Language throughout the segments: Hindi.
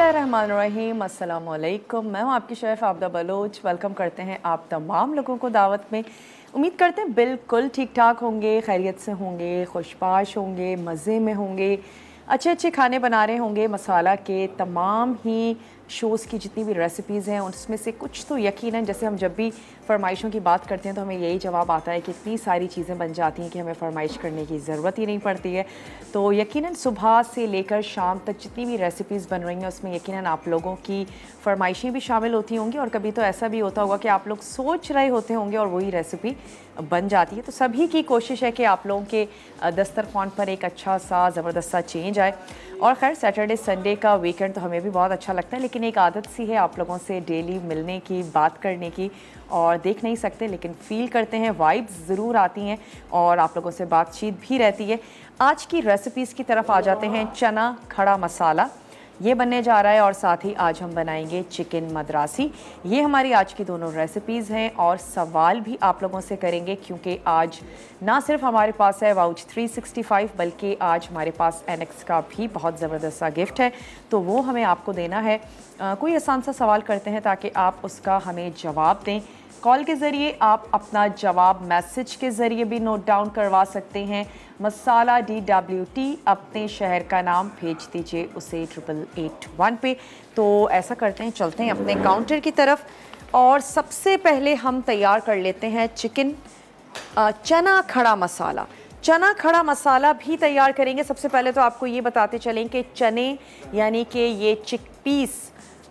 बिस्मिल्लाहिर्रहमानिर्रहीम, अस्सलाम वालेकुम। मैं हूँ आपकी शेफ़ आबदा बलोच। वेलकम करते हैं आप तमाम लोगों को दावत में। उम्मीद करते हैं बिल्कुल ठीक ठाक होंगे, खैरियत से होंगे, खुशबाश होंगे, मज़े में होंगे, अच्छे अच्छे खाने बना रहे होंगे। मसाला के तमाम ही शोज़ की जितनी भी रेसिपीज़ हैं उसमें से कुछ तो यकीनन, जैसे हम जब भी फरमाइशों की बात करते हैं तो हमें यही जवाब आता है कि इतनी सारी चीज़ें बन जाती हैं कि हमें फरमाइश करने की ज़रूरत ही नहीं पड़ती है। तो यकीनन सुबह से लेकर शाम तक जितनी भी रेसिपीज़ बन रही हैं उसमें यकीनन आप लोगों की फरमाइशें भी शामिल होती होंगी, और कभी तो ऐसा भी होता होगा कि आप लोग सोच रहे होते होंगे और वही रेसिपी बन जाती है। तो सभी की कोशिश है कि आप लोगों के दस्तरखान पर एक अच्छा सा ज़बरदस्त सा चेंज आए। और ख़ैर सैटरडे संडे का वीकेंड तो हमें भी बहुत अच्छा लगता है, लेकिन एक आदत सी है आप लोगों से डेली मिलने की, बात करने की, और देख नहीं सकते लेकिन फ़ील करते हैं, वाइब्स ज़रूर आती हैं और आप लोगों से बातचीत भी रहती है। आज की रेसिपीज़ की तरफ आ जाते हैं। चना खड़ा मसाला ये बनने जा रहा है, और साथ ही आज हम बनाएंगे चिकन मद्रासी। ये हमारी आज की दोनों रेसिपीज़ हैं, और सवाल भी आप लोगों से करेंगे क्योंकि आज ना सिर्फ हमारे पास है वाउच 365 बल्कि आज हमारे पास एनेक्स का भी बहुत ज़बरदस्त सा गिफ्ट है, तो वो हमें आपको देना है। कोई आसान सा सवाल करते हैं ताकि आप उसका हमें जवाब दें। कॉल के ज़रिए आप अपना जवाब मैसेज के ज़रिए भी नोट डाउन करवा सकते हैं। मसाला DWT अपने शहर का नाम भेज दीजिए उसे 8881 पे। तो ऐसा करते हैं, चलते हैं अपने काउंटर की तरफ, और सबसे पहले हम तैयार कर लेते हैं चिकन चना खड़ा मसाला। चना खड़ा मसाला भी तैयार करेंगे। सबसे पहले तो आपको ये बताते चलें कि चने यानी कि ये चिकपीस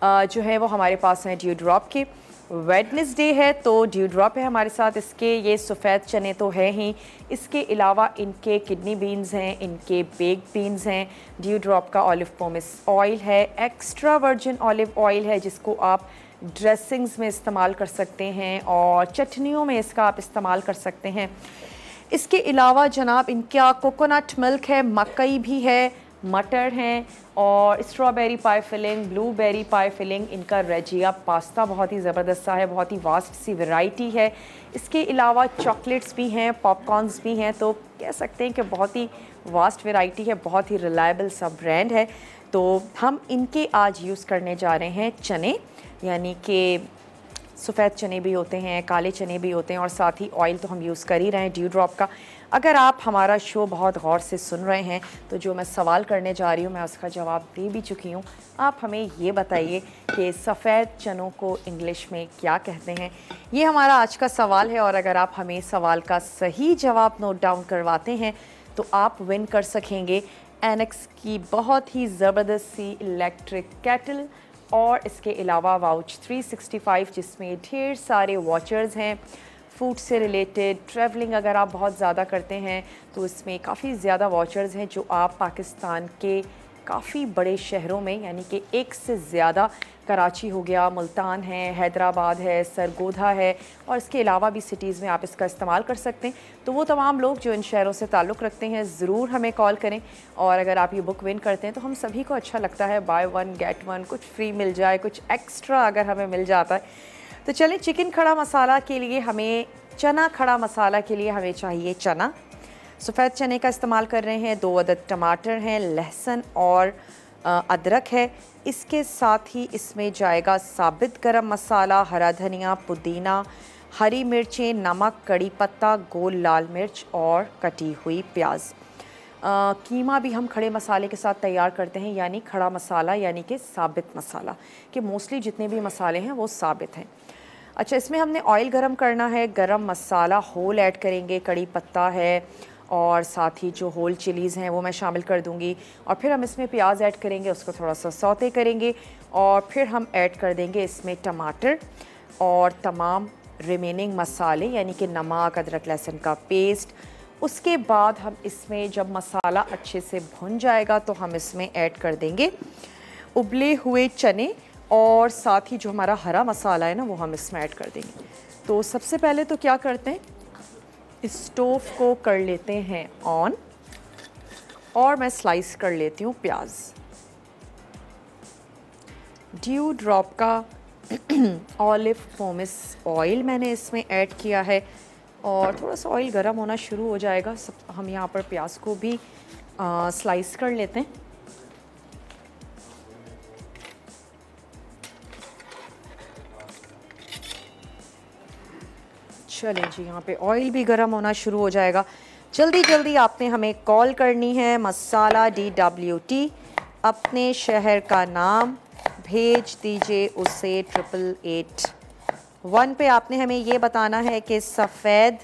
जो है वो हमारे पास हैं ड्यू ड्रॉप के। वेडनेसडे है तो ड्यू ड्रॉप है हमारे साथ। इसके ये सफ़ेद चने तो है ही, इसके अलावा इनके किडनी बीन्स हैं, इनके बेक्ड बीन्स हैं, ड्यू ड्रॉप का ऑलिव पोमेस ऑयल है, एक्स्ट्रा वर्जिन ऑलिव ऑयल है जिसको आप ड्रेसिंग्स में इस्तेमाल कर सकते हैं और चटनियों में इसका आप इस्तेमाल कर सकते हैं। इसके अलावा जनाब इनका कोकोनट मिल्क है, मकई भी है, मटर हैं, और स्ट्रॉबेरी पाई फिलिंग, ब्लूबेरी पाई फिलिंग, इनका रेजिया पास्ता बहुत ही ज़बरदस्त सा है, बहुत ही वास्ट सी वैरायटी है। इसके अलावा चॉकलेट्स भी हैं, पॉपकॉर्न्स भी हैं, तो कह सकते हैं कि बहुत ही वास्ट वैरायटी है, बहुत ही रिलायबल सा ब्रांड है। तो हम इनके आज यूज़ करने जा रहे हैं चने, यानी कि सफ़ेद चने भी होते हैं, काले चने भी होते हैं, और साथ ही ऑयल तो हम यूज़ कर ही रहे हैं ड्यू ड्रॉप का। अगर आप हमारा शो बहुत गौर से सुन रहे हैं तो जो मैं सवाल करने जा रही हूँ मैं उसका जवाब दे भी चुकी हूँ। आप हमें ये बताइए कि सफ़ेद चनों को इंग्लिश में क्या कहते हैं। ये हमारा आज का सवाल है, और अगर आप हमें सवाल का सही जवाब नोट डाउन करवाते हैं तो आप विन कर सकेंगे एनेक्स की बहुत ही ज़बरदस्त सी इलेक्ट्रिक केटल, और इसके अलावा वाउच 365 जिसमें ढेर सारे वॉचर्स हैं फूड से रिलेटेड। ट्रैवलिंग अगर आप बहुत ज़्यादा करते हैं तो इसमें काफ़ी ज़्यादा वॉचर्स हैं जो आप पाकिस्तान के काफ़ी बड़े शहरों में, यानी कि एक से ज़्यादा, कराची हो गया, मुल्तान है, हैदराबाद है, सरगोधा है, और इसके अलावा भी सिटीज़ में आप इसका इस्तेमाल कर सकते हैं। तो वो तमाम लोग जो इन शहरों से ताल्लुक़ रखते हैं ज़रूर हमें कॉल करें, और अगर आप ये बुक विन करते हैं तो हम सभी को अच्छा लगता है, बाय वन गेट वन, कुछ फ्री मिल जाए, कुछ एक्स्ट्रा अगर हमें मिल जाता है। तो चलें, चिकन खड़ा मसाला के लिए हमें, चना खड़ा मसाला के लिए हमें चाहिए चना, सफ़ेद चने का इस्तेमाल कर रहे हैं, 2 अदद टमाटर हैं, लहसुन और अदरक है। इसके साथ ही इसमें जाएगा साबित गरम मसाला, हरा धनिया, पुदीना, हरी मिर्चें, नमक, कड़ी पत्ता, गोल लाल मिर्च और कटी हुई प्याज। कीमा भी हम खड़े मसाले के साथ तैयार करते हैं, यानी खड़ा मसाला यानी कि साबित मसाला, कि मोस्टली जितने भी मसाले हैं वो साबित हैं। अच्छा, इसमें हमने ऑयल गरम करना है, गरम मसाला होल ऐड करेंगे, कड़ी पत्ता है, और साथ ही जो होल चिलीज़ हैं वो मैं शामिल कर दूंगी, और फिर हम इसमें प्याज ऐड करेंगे, उसको थोड़ा सा सौते करेंगे, और फिर हम ऐड कर देंगे इसमें टमाटर और तमाम रिमेनिंग मसाले, यानी कि नमक, अदरक लहसुन का पेस्ट। उसके बाद हम इसमें जब मसाला अच्छे से भुन जाएगा तो हम इसमें ऐड कर देंगे उबले हुए चने, और साथ ही जो हमारा हरा मसाला है ना वो हम इसमें ऐड कर देंगे। तो सबसे पहले तो क्या करते हैं, स्टोव को कर लेते हैं ऑन, और मैं स्लाइस कर लेती हूँ प्याज। ड्यू ड्रॉप का ऑलिव पोमेस ऑयल मैंने इसमें ऐड किया है, और थोड़ा सा ऑयल गर्म होना शुरू हो जाएगा, सब हम यहाँ पर प्याज को भी स्लाइस कर लेते हैं। चलें जी, यहाँ पे ऑयल भी गर्म होना शुरू हो जाएगा। जल्दी जल्दी आपने हमें कॉल करनी है। मसाला DWT, अपने शहर का नाम, भेज दीजिए उसे 8881 पे। आपने हमें ये बताना है कि सफ़ेद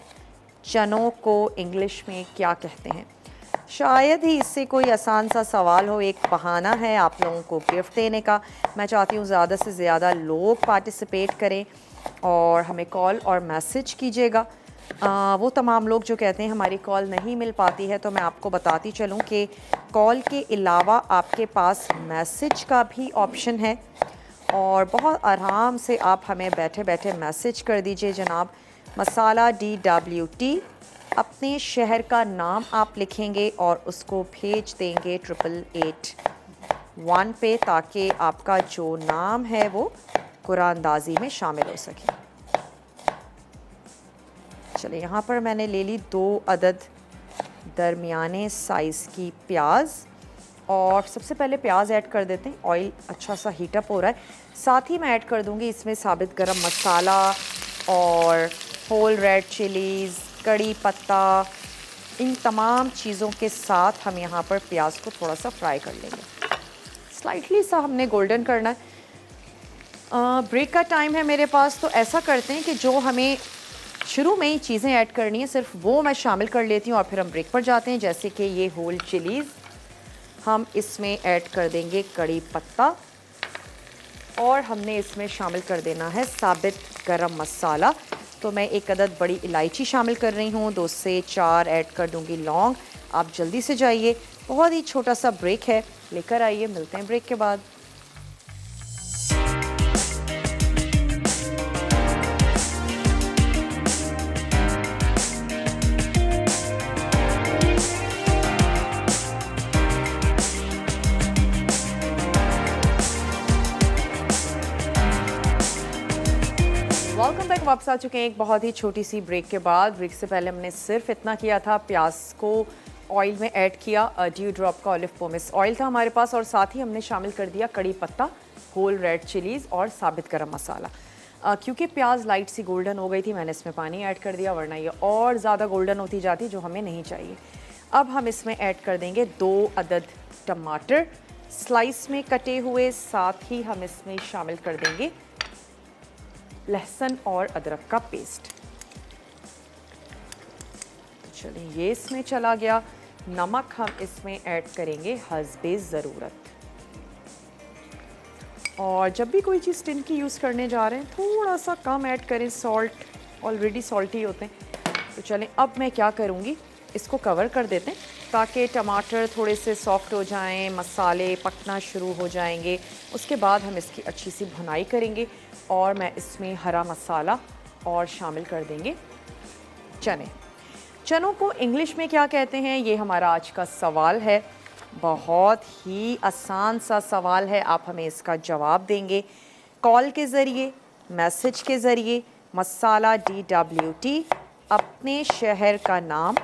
चनों को इंग्लिश में क्या कहते हैं। शायद ही इससे कोई आसान सा सवाल हो, एक बहाना है आप लोगों को गिफ्ट देने का। मैं चाहती हूँ ज़्यादा से ज़्यादा लोग पार्टिसिपेट करें और हमें कॉल और मैसेज कीजिएगा। वो तमाम लोग जो कहते हैं हमारी कॉल नहीं मिल पाती है, तो मैं आपको बताती चलूँ कि कॉल के अलावा आपके पास मैसेज का भी ऑप्शन है और बहुत आराम से आप हमें बैठे बैठे मैसेज कर दीजिए जनाब। मसाला DWT, अपने शहर का नाम आप लिखेंगे और उसको भेज देंगे 8881 पे, ताकि आपका जो नाम है वो कुरानदाजी में शामिल हो सके। चलिए, यहाँ पर मैंने ले ली 2 अदद दरमियाने साइज़ की प्याज और सबसे पहले प्याज ऐड कर देते हैं। ऑयल अच्छा सा हीटअप हो रहा है। साथ ही मैं ऐड कर दूँगी इसमें साबित गरम मसाला और होल रेड चिलीज़, कड़ी पत्ता। इन तमाम चीज़ों के साथ हम यहाँ पर प्याज को थोड़ा सा फ्राई कर लेंगे। स्लाइटली सा हमने गोल्डन करना है। ब्रेक का टाइम है मेरे पास, तो ऐसा करते हैं कि जो हमें शुरू में ही चीज़ें ऐड करनी है सिर्फ वो मैं शामिल कर लेती हूँ और फिर हम ब्रेक पर जाते हैं। जैसे कि ये होल चिलीज़, हम इसमें ऐड कर देंगे कड़ी पत्ता और हमने इसमें शामिल कर देना है साबित गरम मसाला। तो मैं 1 अदद बड़ी इलायची शामिल कर रही हूँ, 2 से 4 ऐड कर दूँगी लौंग। आप जल्दी से जाइए, बहुत ही छोटा सा ब्रेक है, लेकर आइए। मिलते हैं ब्रेक के बाद। Welcome back. वापस आ चुके हैं एक बहुत ही छोटी सी ब्रेक के बाद। ब्रेक से पहले हमने सिर्फ इतना किया था, प्याज को ऑयल में ऐड किया। ड्यू ड्रॉप का ऑलिव पोमेस ऑयल था हमारे पास और साथ ही हमने शामिल कर दिया कड़ी पत्ता, होल रेड चिलीज़ और साबित गरम मसाला। क्योंकि प्याज लाइट सी गोल्डन हो गई थी, मैंने इसमें पानी ऐड कर दिया, वरना ये और ज़्यादा गोल्डन होती जाती, जो हमें नहीं चाहिए। अब हम इसमें ऐड कर देंगे 2 अदद टमाटर स्लाइस में कटे हुए। साथ ही हम इसमें शामिल कर देंगे लहसुन और अदरक का पेस्ट। चलिए, ये इसमें चला गया। नमक हम इसमें ऐड करेंगे हस्बे ज़रूरत। और जब भी कोई चीज़ टिन की यूज़ करने जा रहे हैं थोड़ा सा कम ऐड करें, सॉल्ट ऑलरेडी सॉल्टी होते हैं। तो चलें, अब मैं क्या करूँगी, इसको कवर कर देते हैं ताकि टमाटर थोड़े से सॉफ्ट हो जाएं, मसाले पकना शुरू हो जाएंगे। उसके बाद हम इसकी अच्छी सी भुनाई करेंगे और मैं इसमें हरा मसाला और शामिल कर देंगे चने। चनों को इंग्लिश में क्या कहते हैं, ये हमारा आज का सवाल है। बहुत ही आसान सा सवाल है, आप हमें इसका जवाब देंगे कॉल के ज़रिए, मैसेज के ज़रिए। मसाला DWT, अपने शहर का नाम,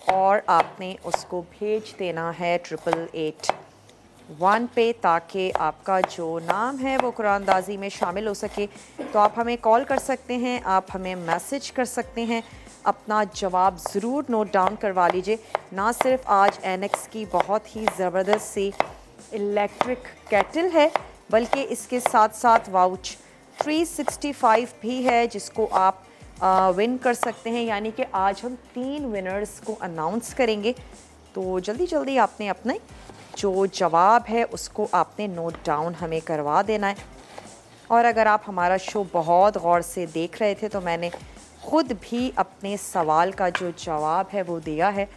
और आपने उसको भेज देना है 8881 पे, ताकि आपका जो नाम है वो कुरानदाजी में शामिल हो सके। तो आप हमें कॉल कर सकते हैं, आप हमें मैसेज कर सकते हैं। अपना जवाब ज़रूर नोट डाउन करवा लीजिए। ना सिर्फ आज एनेक्स की बहुत ही ज़बरदस्त सी इलेक्ट्रिक केटल है, बल्कि इसके साथ साथ वाउच 365 भी है, जिसको आप विन कर सकते हैं। यानी कि आज हम 3 विनर्स को अनाउंस करेंगे। तो जल्दी जल्दी आपने अपने जो जवाब है उसको आपने नोट डाउन हमें करवा देना है। और अगर आप हमारा शो बहुत गौर से देख रहे थे तो मैंने ख़ुद भी अपने सवाल का जो जवाब है वो दिया है।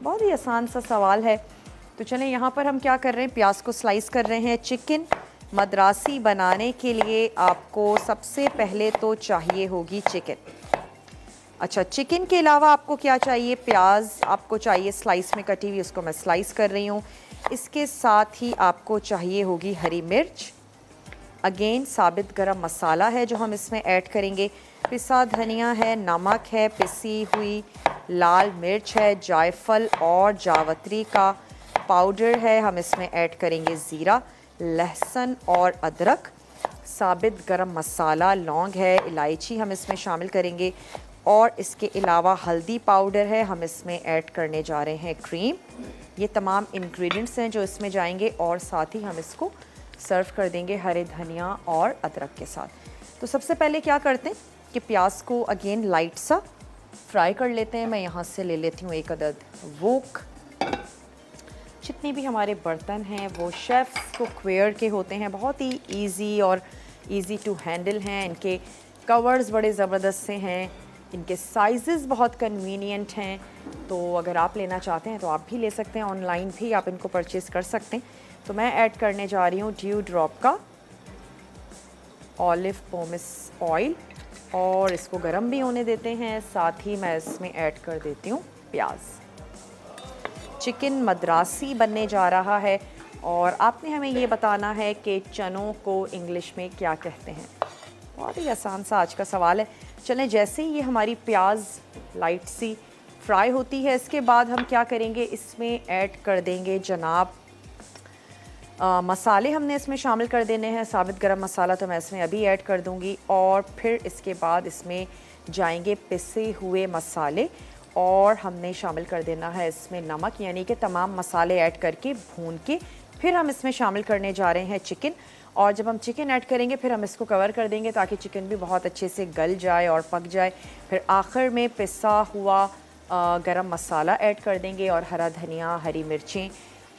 बहुत ही आसान सा सवाल है। तो चलें, यहाँ पर हम क्या कर रहे हैं, प्याज को स्लाइस कर रहे हैं। चिकन मद्रासी बनाने के लिए आपको सबसे पहले तो चाहिए होगी चिकन। अच्छा, चिकन के अलावा आपको क्या चाहिए, प्याज आपको चाहिए स्लाइस में कटी हुई, उसको मैं स्लाइस कर रही हूँ। इसके साथ ही आपको चाहिए होगी हरी मिर्च, अगेन साबित गरम मसाला है जो हम इसमें ऐड करेंगे, पिसा धनिया है, नमक है, पिसी हुई लाल मिर्च है, जायफल और जावत्री का पाउडर है, हम इसमें ऐड करेंगे ज़ीरा, लहसुन और अदरक, साबित गरम मसाला, लौंग है, इलायची हम इसमें शामिल करेंगे, और इसके अलावा हल्दी पाउडर है, हम इसमें ऐड करने जा रहे हैं क्रीम। ये तमाम इंग्रेडिएंट्स हैं जो इसमें जाएंगे और साथ ही हम इसको सर्व कर देंगे हरे धनिया और अदरक के साथ। तो सबसे पहले क्या करते हैं कि प्याज को अगेन लाइट सा फ्राई कर लेते हैं। मैं यहाँ से ले लेती हूँ एक अदद वोक। जितने भी हमारे बर्तन हैं वो शेफ़्स कुकवेयर के होते हैं, बहुत ही इजी और इजी टू हैंडल हैं। इनके कवर्स बड़े ज़बरदस्त से हैं, इनके साइज़ेस बहुत कन्वीनियंट हैं। तो अगर आप लेना चाहते हैं तो आप भी ले सकते हैं, ऑनलाइन भी आप इनको परचेज़ कर सकते हैं। तो मैं ऐड करने जा रही हूँ ड्यू ड्रॉप का ऑलिव पोमेस ऑयल और इसको गर्म भी होने देते हैं। साथ ही मैं इसमें ऐड कर देती हूँ प्याज। चिकन मद्रासी बनने जा रहा है और आपने हमें ये बताना है कि चनों को इंग्लिश में क्या कहते हैं। बहुत ही आसान सा आज का सवाल है। चलें, जैसे ही ये हमारी प्याज लाइट सी फ्राई होती है, इसके बाद हम क्या करेंगे, इसमें ऐड कर देंगे जनाब मसाले हमने इसमें शामिल कर देने हैं। साबित गरम मसाला तो मैं इसमें अभी ऐड कर दूंगी और फिर इसके बाद इसमें जाएंगे पिसे हुए मसाले और हमने शामिल कर देना है इसमें नमक, यानी कि तमाम मसाले ऐड करके भून के फिर हम इसमें शामिल करने जा रहे हैं चिकन। और जब हम चिकन ऐड करेंगे फिर हम इसको कवर कर देंगे ताकि चिकन भी बहुत अच्छे से गल जाए और पक जाए। फिर आखिर में पिसा हुआ गरम मसाला ऐड कर देंगे और हरा धनिया, हरी मिर्चें,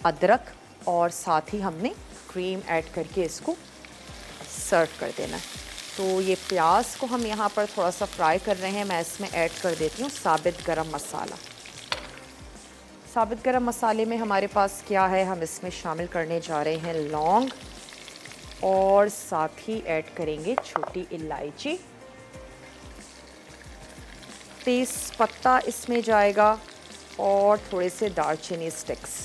अदरक और साथ ही हमने क्रीम ऐड करके इसको सर्व कर देना है। तो ये प्याज को हम यहाँ पर थोड़ा सा फ्राई कर रहे हैं। मैं इसमें ऐड कर देती हूँ साबित गरम मसाला। साबित गरम मसाले में हमारे पास क्या है, हम इसमें शामिल करने जा रहे हैं लौंग और साथ ही ऐड करेंगे छोटी इलायची, तेज पत्ता इसमें जाएगा और थोड़े से दालचीनी स्टिक्स।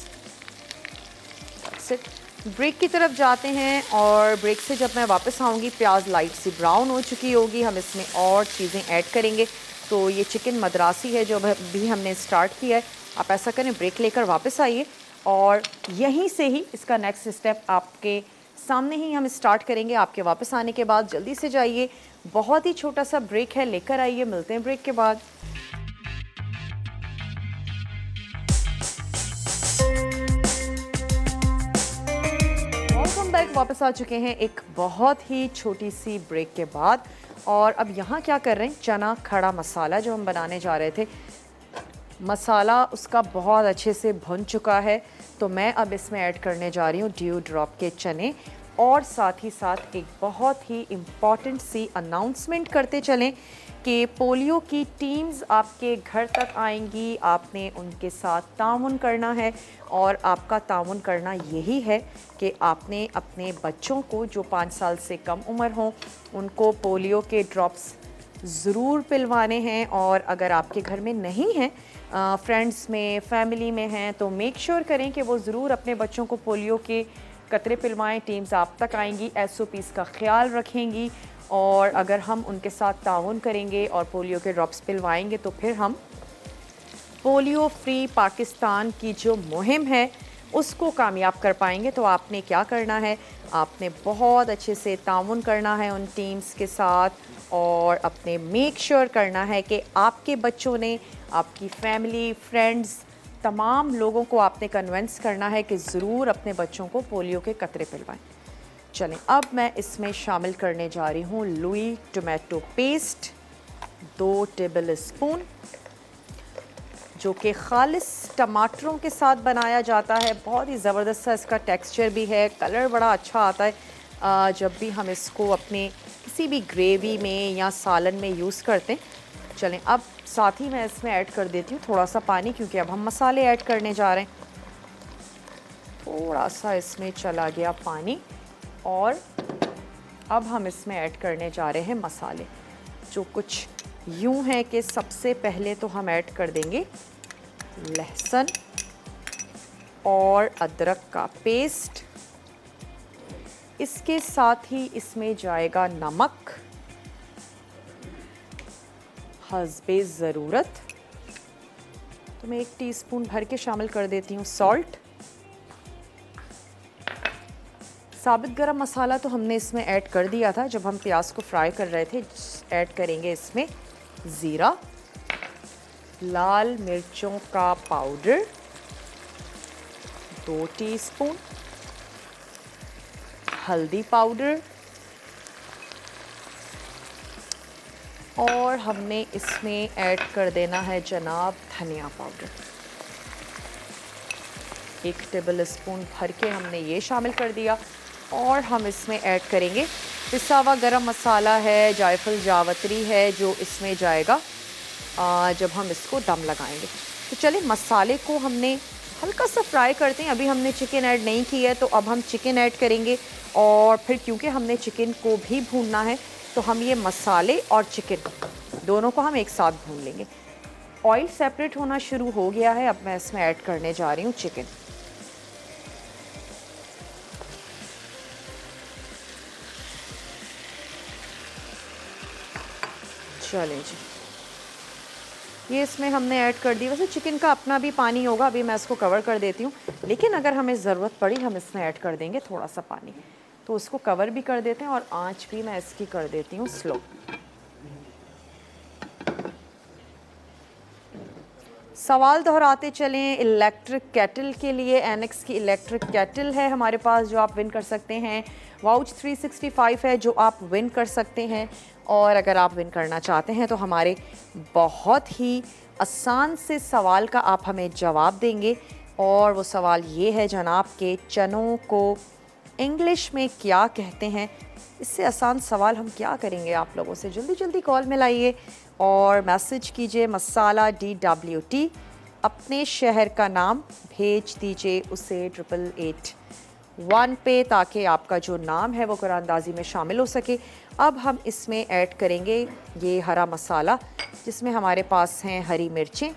ब्रेक की तरफ जाते हैं और ब्रेक से जब मैं वापस आऊँगी प्याज लाइट सी ब्राउन हो चुकी होगी, हम इसमें और चीज़ें ऐड करेंगे। तो ये चिकन मद्रासी है जो भी हमने स्टार्ट किया है। आप ऐसा करें, ब्रेक लेकर वापस आइए और यहीं से ही इसका नेक्स्ट स्टेप आपके सामने ही हम स्टार्ट करेंगे। आपके वापस आने के बाद जल्दी से जाइए, बहुत ही छोटा सा ब्रेक है, लेकर आइए। मिलते हैं ब्रेक के बाद। वेलकम बैक, वापस आ चुके हैं एक बहुत ही छोटी सी ब्रेक के बाद। और अब यहाँ क्या कर रहे हैं, चना खड़ा मसाला जो हम बनाने जा रहे थे, मसाला उसका बहुत अच्छे से भुन चुका है। तो मैं अब इसमें ऐड करने जा रही हूँ ड्यू ड्रॉप के चने और साथ ही साथ एक बहुत ही इम्पॉर्टेंट सी अनाउंसमेंट करते चलें कि पोलियो की टीम्स आपके घर तक आएंगी। आपने उनके साथ ताउन करना है और आपका ताउन करना यही है कि आपने अपने बच्चों को जो 5 साल से कम उम्र हों उनको पोलियो के ड्रॉप्स ज़रूर पिलवाने हैं। और अगर आपके घर में नहीं हैं, फ्रेंड्स में, फैमिली में हैं, तो मेक श्योर करें कि वो ज़रूर अपने बच्चों को पोलियो के कतरे पिलवाएं। टीम्स आप तक आएंगी, SOPs का ख्याल रखेंगी और अगर हम उनके साथ ताउन करेंगे और पोलियो के ड्रॉप्स पिलवाएंगे तो फिर हम पोलियो फ्री पाकिस्तान की जो मुहिम है उसको कामयाब कर पाएंगे। तो आपने क्या करना है, आपने बहुत अच्छे से ताउन करना है उन टीम्स के साथ और अपने मेक श्योर करना है कि आपके बच्चों ने, आपकी फैमिली, फ्रेंड्स, तमाम लोगों को आपने कन्विंस करना है कि ज़रूर अपने बच्चों को पोलियो के कतरे पिलवाएं। चलें, अब मैं इसमें शामिल करने जा रही हूँ Louis tomato paste 2 table spoon, जो कि खालिस टमाटरों के साथ बनाया जाता है। बहुत ही ज़बरदस्त सा इसका टेक्सचर भी है, कलर बड़ा अच्छा आता है जब भी हम इसको अपने किसी भी ग्रेवी में या सालन में यूज़ करते हैं। चलें, अब साथ ही मैं इसमें ऐड कर देती हूँ थोड़ा सा पानी, क्योंकि अब हम मसाले ऐड करने जा रहे हैं। थोड़ा सा इसमें चला गया पानी और अब हम इसमें ऐड करने जा रहे हैं मसाले, जो कुछ यूं है कि सबसे पहले तो हम ऐड कर देंगे लहसुन और अदरक का पेस्ट। इसके साथ ही इसमें जाएगा नमक हस्बे ज़रूरत, तो मैं 1 टीस्पून भर के शामिल कर देती हूँ सॉल्ट। साबित गरम मसाला तो हमने इसमें ऐड कर दिया था जब हम प्याज को फ्राई कर रहे थे। ऐड करेंगे इसमें ज़ीरा, लाल मिर्चों का पाउडर 2 टीस्पून, हल्दी पाउडर, और हमने इसमें ऐड कर देना है जनाब धनिया पाउडर। 1 टेबल स्पून भर के हमने ये शामिल कर दिया। और हम इसमें ऐड करेंगे पिसा हुआ गरम मसाला है, जायफल जावित्री है, जो इसमें जाएगा जब हम इसको दम लगाएंगे। तो चलिए मसाले को हमने हल्का सा फ्राई करते हैं। अभी हमने चिकन ऐड नहीं किया है, तो अब हम चिकन ऐड करेंगे। और फिर क्योंकि हमने चिकन को भी भूनना है, तो हम ये मसाले और चिकन दोनों को हम एक साथ भून लेंगे। ऑयल सेपरेट होना शुरू हो गया है। अब मैं इसमें ऐड करने जा रही हूँ चिकन। चलें जी, ये इसमें हमने ऐड कर दी। वैसे चिकन का अपना भी पानी होगा, अभी मैं इसको कवर कर देती हूँ, लेकिन अगर हमें ज़रूरत पड़ी हम इसमें ऐड कर देंगे थोड़ा सा पानी। तो उसको कवर भी कर देते हैं और आंच भी मैं इसकी कर देती हूँ स्लो। सवाल दोहराते चलें इलेक्ट्रिक केटल के लिए। एनेक्स की इलेक्ट्रिक केटल है हमारे पास जो आप विन कर सकते हैं। वाउच 365 है जो आप विन कर सकते हैं। और अगर आप विन करना चाहते हैं तो हमारे बहुत ही आसान से सवाल का आप हमें जवाब देंगे। और वो सवाल ये है जनाब के चनों को इंग्लिश में क्या कहते हैं। इससे आसान सवाल हम क्या करेंगे आप लोगों से। जल्दी जल्दी कॉल मिलाइए और मैसेज कीजिए मसाला DWT, अपने शहर का नाम भेज दीजिए उसे 8881 पे, ताकि आपका जो नाम है वो कुरानदाजी में शामिल हो सके। अब हम इसमें ऐड करेंगे ये हरा मसाला, जिसमें हमारे पास हैं हरी मिर्चें,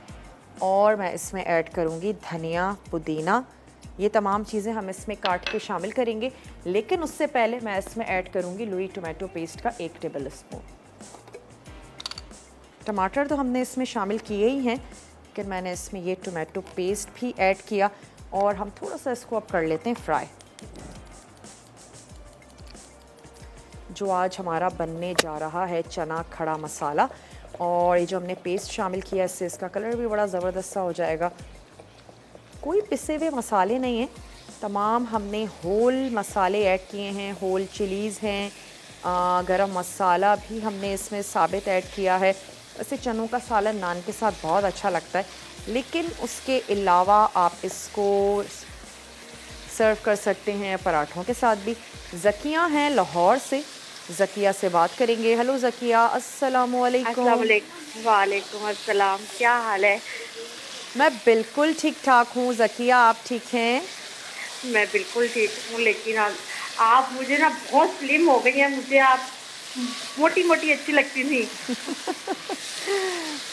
और मैं इसमें ऐड करूँगी धनिया पुदीना। ये तमाम चीज़ें हम इसमें काट के शामिल करेंगे, लेकिन उससे पहले मैं इसमें ऐड करूँगी लुई टोमेटो पेस्ट का 1 टेबल स्पून। टमाटर तो हमने इसमें शामिल किए ही हैं, लेकिन मैंने इसमें ये टोमेटो पेस्ट भी ऐड किया। और हम थोड़ा सा इसको अब कर लेते हैं फ्राई। जो आज हमारा बनने जा रहा है चना खड़ा मसाला, और ये जो हमने पेस्ट शामिल किया इससे इसका कलर भी बड़ा ज़बरदस्त सा हो जाएगा। कोई पिसे हुए मसाले नहीं हैं, तमाम हमने होल मसाले ऐड किए हैं। होल चिलीज़ हैं, गरम मसाला भी हमने इसमें साबित ऐड किया है। वैसे चनों का सालन नान के साथ बहुत अच्छा लगता है, लेकिन उसके अलावा आप इसको सर्व कर सकते हैं पराठों के साथ भी। ज़किया हैं लाहौर से, ज़किया से बात करेंगे। हेलो ज़किया, अस्सलामु अलैकुम। वालेकुम अस्सलाम, क्या हाल है? मैं बिल्कुल ठीक ठाक हूँ ज़किया, आप ठीक हैं? मैं बिल्कुल ठीक हूँ, लेकिन आप मुझे ना बहुत स्लिम हो गई हैं। मुझे आप मोटी मोटी अच्छी लगती थी।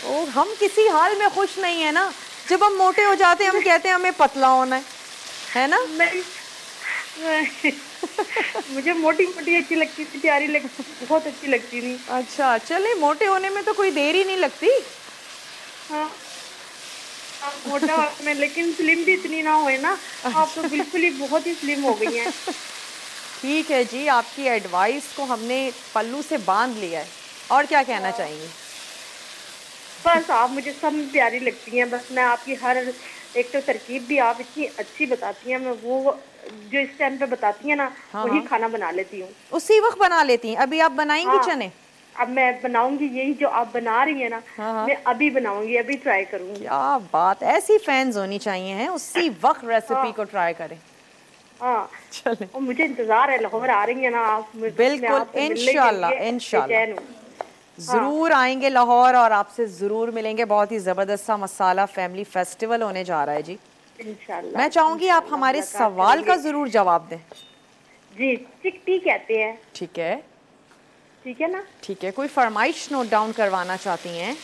ओ, हम किसी हाल में खुश नहीं है ना। जब हम मोटे हो जाते हैं हम कहते हैं हमें पतला होना है ना। मैं मुझे मोटी मोटी अच्छी लगती थी, प्यारी लगती, बहुत अच्छी लगती थी। अच्छा चले, मोटे होने में तो कोई देर ही नहीं लगती। हाँ, आप मोटा में, लेकिन स्लिम भी इतनी ना होए ना। आप तो अच्छा बिल्कुल ही बहुत ही स्लिम हो गई हैं। ठीक है जी, आपकी एडवाइस को हमने पल्लू से बांध लिया है। और क्या कहना चाहेंगी? बस आप मुझे सब प्यारी लगती हैं। बस मैं आपकी हर एक तो तरकीब भी आप इतनी अच्छी बताती हैं, मैं वो जो इस टाइम पे बताती हैं ना, हाँ वही हाँ, खाना बना लेती हूँ। उसी वक्त बना लेती हैं। अभी आप बनाएंगी हाँ, चने? अब मैं बनाऊंगी, यही जो आप बना रही हैं ना, हाँ हाँ, मैं अभी बनाऊंगी, अभी ट्राई करूंगी। क्या बात, ऐसी फैंस होनी चाहिए हैं, उसी वक्त रेसिपी हाँ को ट्राई करें। हाँ, चलें, और मुझे इंतजार है, लाहौर आ रही है ना आप, मैं बिल्कुल आपसे मिलने के लिए इंशाल्लाह इंशाल्लाह बेचैन हूँ। हाँ ज़रूर आएंगे लाहौर और आपसे ज़रूर मिलेंगे। बहुत ही ज़बरदस्त सा मसाला फैमिली फेस्टिवल होने जा रहा है जी। इंशाल्लाह, मैं चाहूँगी आप इंशाल्लाह हमारे मुलाकात सवाल का करेंगे। ज़रूर जवाब दें। जी, चिकटी कहते हैं। ठीक है, ठीक है ना? ठीक है। कोई फरमाइश नोट डाउन करवाना चाहती हैं?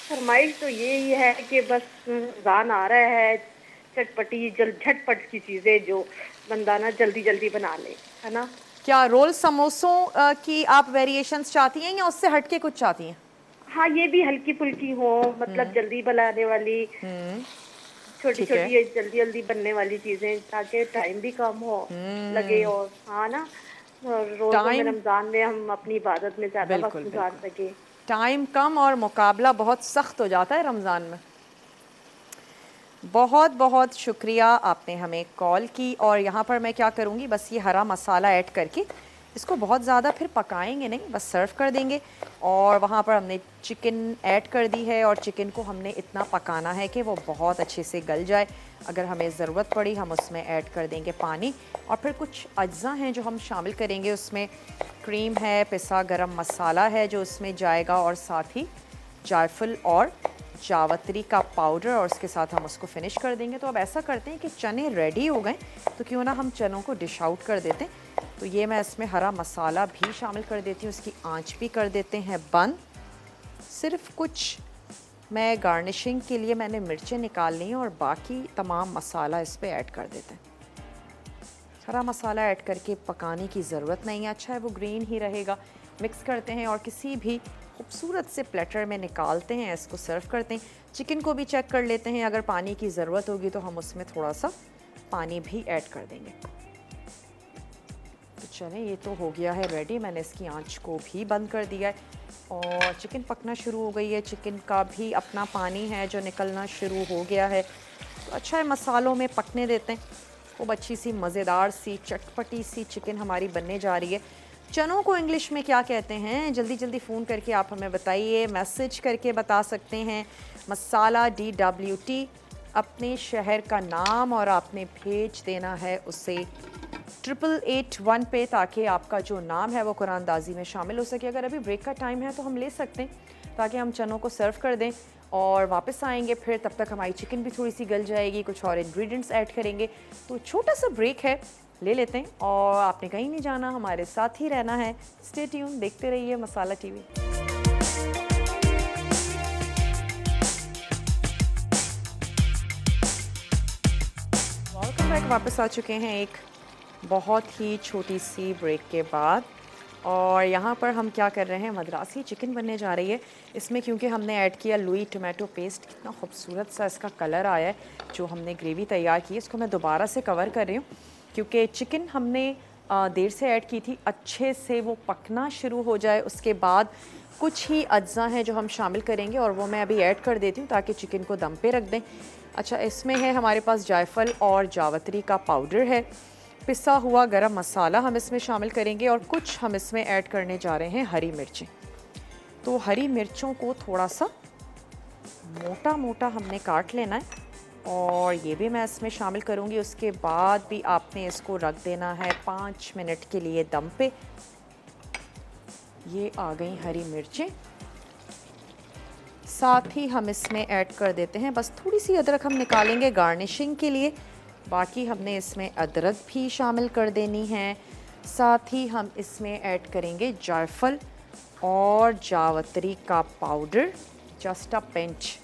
फरमाइश तो यही है कि बस रमज़ान आ रहा है, चटपटी झटपट की चीजें जो बंदा ना जल्दी जल्दी बना ले, है ना? क्या रोल समोसों की आप वेरिएशंस चाहती हैं या उससे हटके कुछ चाहती हैं? हाँ, ये भी हल्की फुल्की हो, मतलब जल्दी बनाने वाली, छोटी ठीक है, छोटी जल्दी जल्दी बनने वाली चीजें, ताकि टाइम भी कम हो लगे। और हाँ ना, और रोज़ों में टाइम रमजान में हम अपनी इबादत में ज्यादा वक्त बिल्कुल गुजार बिल्कुल। सके। टाइम कम और मुकाबला बहुत सख्त हो जाता है रमज़ान में। बहुत बहुत शुक्रिया, आपने हमें कॉल की। और यहाँ पर मैं क्या करूँगी, बस ये हरा मसाला ऐड करके इसको बहुत ज़्यादा फिर पकाएंगे नहीं, बस सर्व कर देंगे। और वहाँ पर हमने चिकन ऐड कर दी है और चिकन को हमने इतना पकाना है कि वो बहुत अच्छे से गल जाए। अगर हमें ज़रूरत पड़ी हम उसमें ऐड कर देंगे पानी। और फिर कुछ अज्जा हैं जो हम शामिल करेंगे, उसमें क्रीम है, पिसा गरम मसाला है जो उसमें जाएगा, और साथ ही जायफल और जावत्री का पाउडर, और उसके साथ हम उसको फिनिश कर देंगे। तो अब ऐसा करते हैं कि चने रेडी हो गए, तो क्यों ना हम चनों को डिश आउट कर देते हैं। तो ये मैं इसमें हरा मसाला भी शामिल कर देती हूँ, उसकी आंच भी कर देते हैं बंद। सिर्फ कुछ मैं गार्निशिंग के लिए मैंने मिर्चें निकाल ली हैं और बाकी तमाम मसाला इस पर ऐड कर देते हैं। हरा मसाला ऐड करके पकाने की ज़रूरत नहीं है, अच्छा है वो ग्रीन ही रहेगा। मिक्स करते हैं और किसी भी खूबसूरत से प्लेटर में निकालते हैं, इसको सर्व करते हैं। चिकन को भी चेक कर लेते हैं, अगर पानी की ज़रूरत होगी तो हम उसमें थोड़ा सा पानी भी ऐड कर देंगे। तो चलें, ये तो हो गया है रेडी, मैंने इसकी आंच को भी बंद कर दिया है और चिकन पकना शुरू हो गई है। चिकन का भी अपना पानी है जो निकलना शुरू हो गया है। तो अच्छा है, मसालों में पकने देते हैं। खूब अच्छी सी मज़ेदार सी चटपटी सी चिकन हमारी बनने जा रही है। चनों को इंग्लिश में क्या कहते हैं, जल्दी जल्दी फ़ोन करके आप हमें बताइए, मैसेज करके बता सकते हैं। मसाला DWT अपने शहर का नाम, और आपने भेज देना है उसे 8881 पे, ताकि आपका जो नाम है वो कुरानदाजी में शामिल हो सके। अगर अभी ब्रेक का टाइम है तो हम ले सकते हैं, ताकि हम चनों को सर्व कर दें और वापस आएंगे फिर। तब तक हमारी चिकन भी थोड़ी सी गल जाएगी, कुछ और इंग्रेडिएंट्स ऐड करेंगे। तो छोटा सा ब्रेक है, ले लेते हैं। और आपने कहीं नहीं जाना, हमारे साथ ही रहना है। स्टे ट्यून, देखते रहिए मसाला टीवी। वेलकम बैक, वापस आ चुके हैं एक बहुत ही छोटी सी ब्रेक के बाद। और यहाँ पर हम क्या कर रहे हैं, मद्रासी चिकन बनने जा रही है। इसमें क्योंकि हमने ऐड किया लुई टोमेटो पेस्ट, कितना खूबसूरत सा इसका कलर आया है जो हमने ग्रेवी तैयार की है। इसको मैं दोबारा से कवर कर रही हूँ क्योंकि चिकन हमने देर से ऐड की थी, अच्छे से वो पकना शुरू हो जाए। उसके बाद कुछ ही अज्जा हैं जो हम शामिल करेंगे और वो मैं अभी ऐड कर देती हूँ ताकि चिकन को दम पे रख दें। अच्छा, इसमें है हमारे पास जायफल और जावत्री का पाउडर है, पिसा हुआ गरम मसाला हम इसमें शामिल करेंगे, और कुछ हम इसमें ऐड करने जा रहे हैं हरी मिर्चें। तो हरी मिर्चों को थोड़ा सा मोटा मोटा हमने काट लेना है और ये भी मैं इसमें शामिल करूँगी। उसके बाद भी आपने इसको रख देना है 5 मिनट के लिए दम पे। ये आ गई हरी मिर्चें, साथ ही हम इसमें ऐड कर देते हैं बस थोड़ी सी अदरक हम निकालेंगे गार्निशिंग के लिए। बाकी हमने इसमें अदरक भी शामिल कर देनी है। साथ ही हम इसमें ऐड करेंगे जायफल और जावत्री का पाउडर, जस्ट अ पिंच।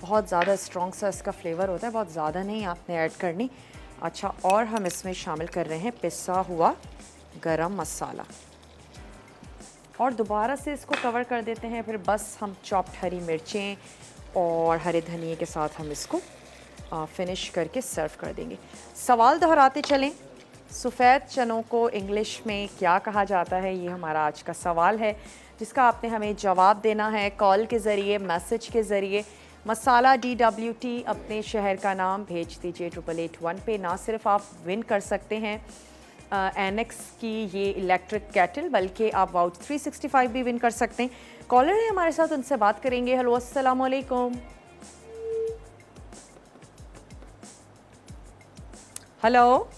बहुत ज़्यादा स्ट्रॉन्ग सा इसका फ्लेवर होता है, बहुत ज़्यादा नहीं आपने ऐड करनी। अच्छा, और हम इसमें शामिल कर रहे हैं पिसा हुआ गरम मसाला, और दोबारा से इसको कवर कर देते हैं। फिर बस हम चॉप्ड हरी मिर्चें और हरे धनिए के साथ हम इसको फिनिश करके सर्व कर देंगे। सवाल दोहराते चलें, सफ़ेद चनों को इंग्लिश में क्या कहा जाता है, ये हमारा आज का सवाल है जिसका आपने हमें जवाब देना है कॉल के ज़रिए, मैसेज के ज़रिए। मसाला DWT अपने शहर का नाम भेज दीजिए 8881 पे। ना सिर्फ आप विन कर सकते हैं एनेक्स की ये इलेक्ट्रिक केटल, बल्कि आप वाउच 365 भी विन कर सकते हैं। कॉलर है हमारे साथ, उनसे बात करेंगे। हेलो, अस्सलाम वालेकुम। हेलो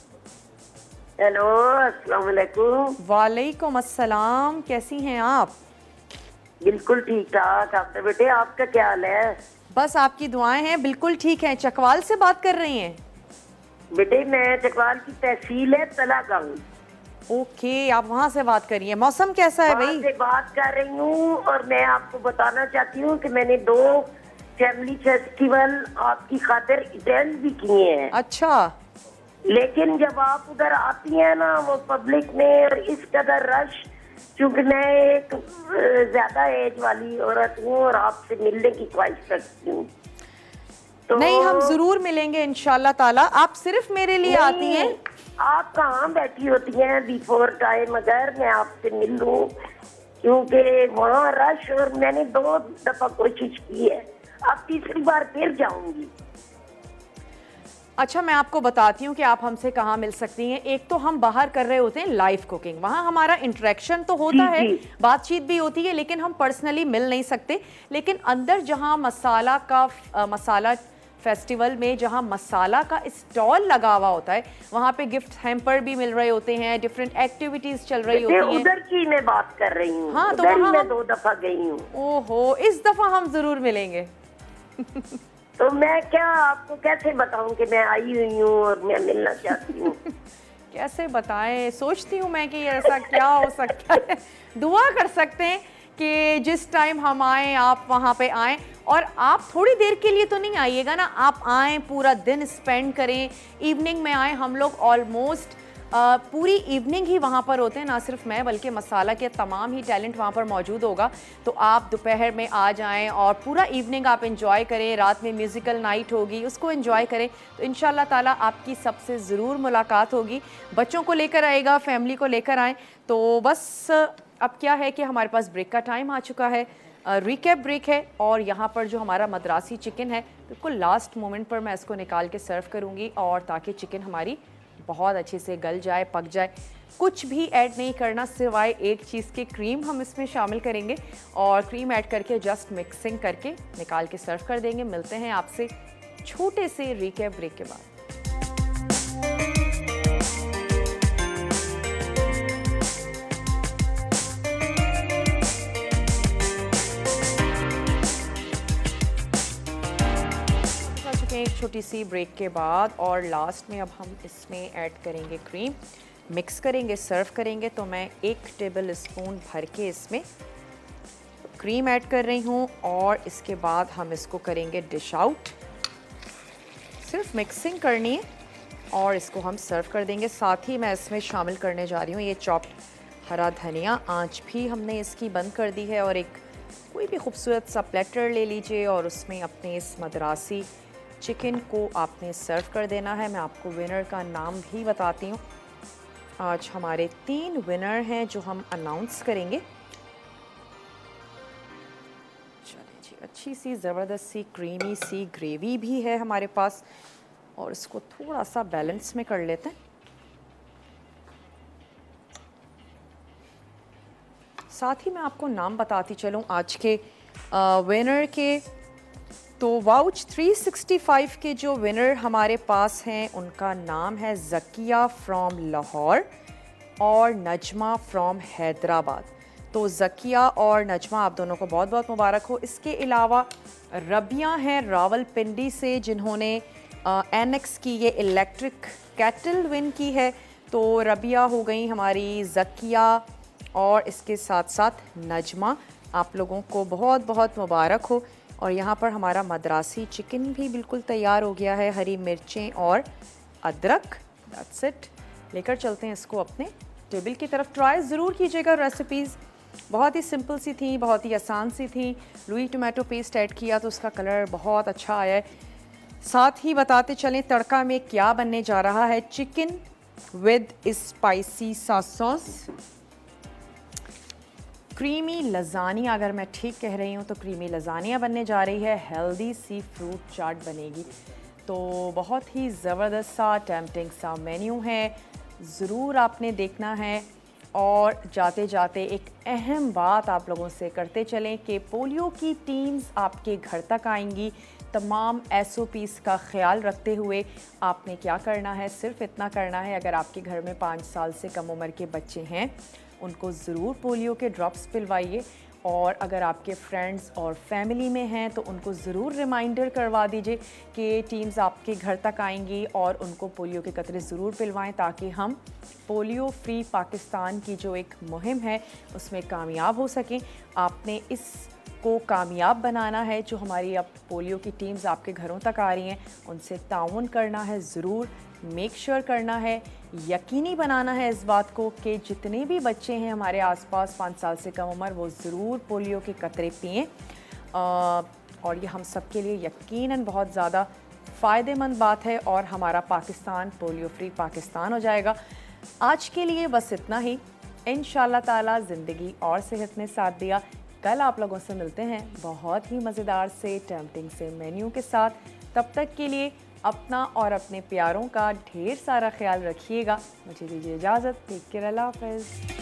हेलो, अस्सलाम वालेकुम। वालेकुम अस्सलाम, कैसी हैं आप? बिल्कुल ठीक ठाक। आपने बेटे, आपका क्या हाल है? बस आपकी दुआएं हैं, बिल्कुल ठीक है। चकवाल से बात कर रही हैं? बेटे, मैं चकवाल की तहसील है तला गाँव। ओके, आप वहाँ से बात करिए। मौसम कैसा है भाई? से बात कर रही हूँ और मैं आपको बताना चाहती हूँ कि मैंने 2 फैमिली फेस्टिवल आपकी खातिर अटेंड भी किए हैं। अच्छा, लेकिन जब आप उधर आती हैं ना, वो पब्लिक में और इस कदर रश, क्योंकि मैं एक ज्यादा एज वाली औरत हूँ और आपसे मिलने की ख्वाहिश रखती हूँ। तो नहीं, हम जरूर मिलेंगे इंशाल्लाह ताला। आप सिर्फ मेरे लिए आती हैं? आप कहाँ बैठी होती हैं बिफोर टाइम, अगर मैं आपसे मिल लूँ क्योंकि वहाँ रश, और मैंने 2 दफा कोशिश की है, अब तीसरी बार फिर जाऊंगी। अच्छा, मैं आपको बताती हूँ कि आप हमसे कहाँ मिल सकती हैं। एक तो हम बाहर कर रहे होते हैं लाइव कुकिंग, वहाँ हमारा इंटरेक्शन तो होता है, बातचीत भी होती है, लेकिन हम पर्सनली मिल नहीं सकते। लेकिन अंदर जहाँ मसाला फेस्टिवल में जहाँ मसाला का स्टॉल लगा हुआ होता है, वहाँ पे गिफ्ट हैम्पर भी मिल रहे होते हैं, डिफरेंट एक्टिविटीज चल रही होती हैं। उधर की मैं बात कर रही हूँ। हाँ, तो वहाँ मैं 2 दफा गई हूँ। ओहो, इस दफा हम जरूर मिलेंगे। तो मैं क्या आपको कैसे बताऊं कि मैं आई हुई हूँ और मैं मिलना चाहती हूँ? कैसे बताएं, सोचती हूँ मैं कि ऐसा क्या हो सकता है। दुआ कर सकते हैं कि जिस टाइम हम आए आप वहाँ पे आएं, और आप थोड़ी देर के लिए तो नहीं आइएगा ना, आप आएं, पूरा दिन स्पेंड करें, इवनिंग में आएं। हम लोग ऑलमोस्ट पूरी इवनिंग ही वहाँ पर होते हैं, ना सिर्फ मैं बल्कि मसाला के तमाम ही टैलेंट वहाँ पर मौजूद होगा। तो आप दोपहर में आ जाएं और पूरा इवनिंग आप एंजॉय करें। रात में म्यूज़िकल नाइट होगी, उसको एंजॉय करें। तो इंशाल्लाह ताला आपकी सबसे ज़रूर मुलाकात होगी। बच्चों को लेकर आएगा, फैमिली को लेकर आएँ। तो बस अब क्या है कि हमारे पास ब्रेक का टाइम आ चुका है, रिकैप ब्रेक है। और यहाँ पर जो हमारा मद्रासी चिकन है, बिल्कुल लास्ट मोमेंट पर मैं इसको निकाल के सर्व करूँगी, और ताकि चिकन हमारी बहुत अच्छे से गल जाए, पक जाए। कुछ भी ऐड नहीं करना सिवाय एक चीज़ की, क्रीम हम इसमें शामिल करेंगे, और क्रीम ऐड करके जस्ट मिक्सिंग करके निकाल के सर्व कर देंगे। मिलते हैं आपसे छोटे से रिकैप ब्रेक के बाद। एक छोटी सी ब्रेक के बाद, और लास्ट में अब हम इसमें ऐड करेंगे क्रीम, मिक्स करेंगे, सर्व करेंगे। तो मैं 1 टेबल स्पून भर के इसमें क्रीम ऐड कर रही हूँ, और इसके बाद हम इसको करेंगे डिश आउट। सिर्फ मिक्सिंग करनी है और इसको हम सर्व कर देंगे। साथ ही मैं इसमें शामिल करने जा रही हूँ ये चॉप्ड हरा धनिया। आंच भी हमने इसकी बंद कर दी है, और एक कोई भी खूबसूरत सा प्लेटर ले लीजिए और उसमें अपने इस मद्रासी चिकन को आपने सर्व कर देना है। मैं आपको विनर का नाम भी बताती हूँ। आज हमारे 3 विनर हैं जो हम अनाउंस करेंगे। चलिए जी, अच्छी सी ज़बरदस्त सी क्रीमी सी ग्रेवी भी है हमारे पास, और इसको थोड़ा सा बैलेंस में कर लेते हैं। साथ ही मैं आपको नाम बताती चलूँ आज के विनर के। तो वाउच 365 के जो विनर हमारे पास हैं, उनका नाम है ज़किया फ्रॉम लाहौर और नजमा फ्रॉम हैदराबाद। तो ज़किया और नजमा, आप दोनों को बहुत बहुत मुबारक हो। इसके अलावा रबिया हैं रावलपिंडी से, जिन्होंने एनेक्स की ये इलेक्ट्रिक केटल विन की है। तो रबिया हो गई हमारी, ज़किया और इसके साथ साथ नजमा, आप लोगों को बहुत बहुत मुबारक हो। और यहाँ पर हमारा मद्रासी चिकन भी बिल्कुल तैयार हो गया है, हरी मिर्चें और अदरक। That's it. लेकर चलते हैं इसको अपने टेबल की तरफ। ट्राई ज़रूर कीजिएगा रेसिपीज़, बहुत ही सिंपल सी थी, बहुत ही आसान सी थी। लुई टोमेटो पेस्ट ऐड किया तो उसका कलर बहुत अच्छा आया है। साथ ही बताते चलें तड़का में क्या बनने जा रहा है। Chicken with spicy sauce, creamy lasagne, अगर मैं ठीक कह रही हूँ तो क्रीमी लजानिया बनने जा रही है। हेल्दी सी फ्रूट चाट बनेगी। तो बहुत ही ज़बरदस्त सा टेम्पटिंग सा मेन्यू है, ज़रूर आपने देखना है। और जाते जाते एक अहम बात आप लोगों से करते चलें कि पोलियो की टीम्स आपके घर तक आएंगी। तमाम SOPs का ख्याल रखते हुए आपने क्या करना है, सिर्फ इतना करना है, अगर आपके घर में 5 साल से कम उम्र के बच्चे हैं उनको ज़रूर पोलियो के ड्रॉप्स पिलवाइए। और अगर आपके फ्रेंड्स और फैमिली में हैं तो उनको ज़रूर रिमाइंडर करवा दीजिए कि टीम्स आपके घर तक आएंगी और उनको पोलियो के कतरे ज़रूर पिलवाएं, ताकि हम पोलियो फ्री पाकिस्तान की जो एक मुहिम है उसमें कामयाब हो सकें। आपने इसको कामयाब बनाना है। जो हमारी अब पोलियो की टीम्स आपके घरों तक आ रही हैं, उनसे ताउन करना है, ज़रूर मेक श्योर करना है, यकीनी बनाना है इस बात को कि जितने भी बच्चे हैं हमारे आसपास 5 साल से कम उम्र, वो ज़रूर पोलियो के कतरे पिएँ। और ये हम सब के लिए यकीनन बहुत ज़्यादा फ़ायदेमंद बात है, और हमारा पाकिस्तान पोलियो फ्री पाकिस्तान हो जाएगा। आज के लिए बस इतना ही। इंशाल्लाह ताला ज़िंदगी और सेहत ने साथ दिया। कल आप लोगों से मिलते हैं बहुत ही मज़ेदार से टेम्पटिंग से मेन्यू के साथ। तब तक के लिए अपना और अपने प्यारों का ढेर सारा ख्याल रखिएगा। मुझे दीजिए इजाज़त। टेक केयर, अल्लाह हाफ़िज़।